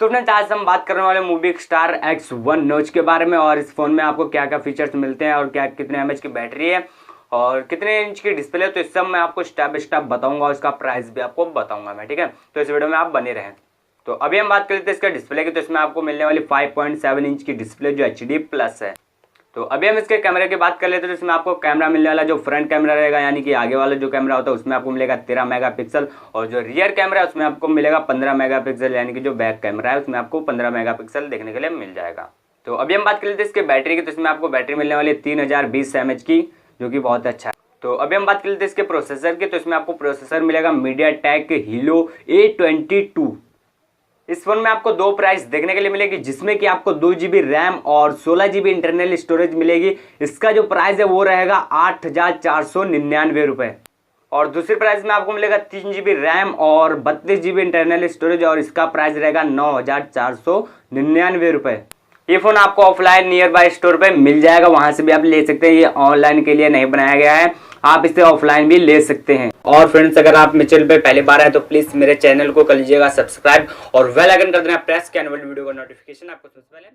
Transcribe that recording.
तो फ्रेंड्स आज हम बात करने वाले Mobiistar X1 Notch के बारे में और इस फोन में आपको क्या क्या फीचर्स मिलते हैं और क्या कितने एमएच की बैटरी है और कितने इंच की डिस्प्ले है। तो इस सब मैं आपको स्टेप बाय स्टेप बताऊंगा और इसका प्राइस भी आपको बताऊंगा मैं, ठीक है। तो इस वीडियो में आप बने रहें। तो अभी हम बात कर लेते हैं इसका डिस्प्ले की। तो इसमें आपको मिलने वाली 5.7 इंच की डिस्प्ले जो HD+ है। तो अभी हम इसके कैमरे की बात कर लेते हैं। तो इसमें आपको कैमरा मिलने वाला जो फ्रंट कैमरा रहेगा यानी कि आगे वाला जो कैमरा होता है उसमें आपको मिलेगा 13 मेगापिक्सल और जो रियर कैमरा है उसमें आपको मिलेगा 15 मेगापिक्सल यानी कि जो बैक कैमरा है उसमें आपको 15 मेगापिक्सल देखने के लिए मिल जाएगा। तो अभी हम बात कर लेते हैं इसके बैटरी की। तो इसमें आपको बैटरी मिलने वाली है 3020 mAh की, जो कि बहुत अच्छा है। तो अभी हम बात कर लेते हैं इसके प्रोसेसर की। तो इसमें आपको प्रोसेसर मिलेगा MediaTek Helio A22। इस फोन में आपको दो प्राइस देखने के लिए मिलेगी, जिसमें कि आपको 2GB रैम और 16GB इंटरनल स्टोरेज मिलेगी। इसका जो प्राइस है वो रहेगा 8,499 रुपए। और दूसरी प्राइस में आपको मिलेगा 3GB रैम और 32GB इंटरनल स्टोरेज और इसका प्राइस रहेगा 9,499 रुपए। ये फोन आपको ऑफलाइन नियर बाय स्टोर पे मिल जाएगा, वहां से भी आप ले सकते हैं। ये ऑनलाइन के लिए नहीं बनाया गया है, आप इसे ऑफलाइन भी ले सकते हैं। और फ्रेंड्स अगर आप मेरे चैनल पे पहली बार आए तो प्लीज मेरे चैनल को कर लीजिएगा सब्सक्राइब और बेल आइकन कर देना प्रेस के आने वाली वीडियो का नोटिफिकेशन आपको सबसे पहले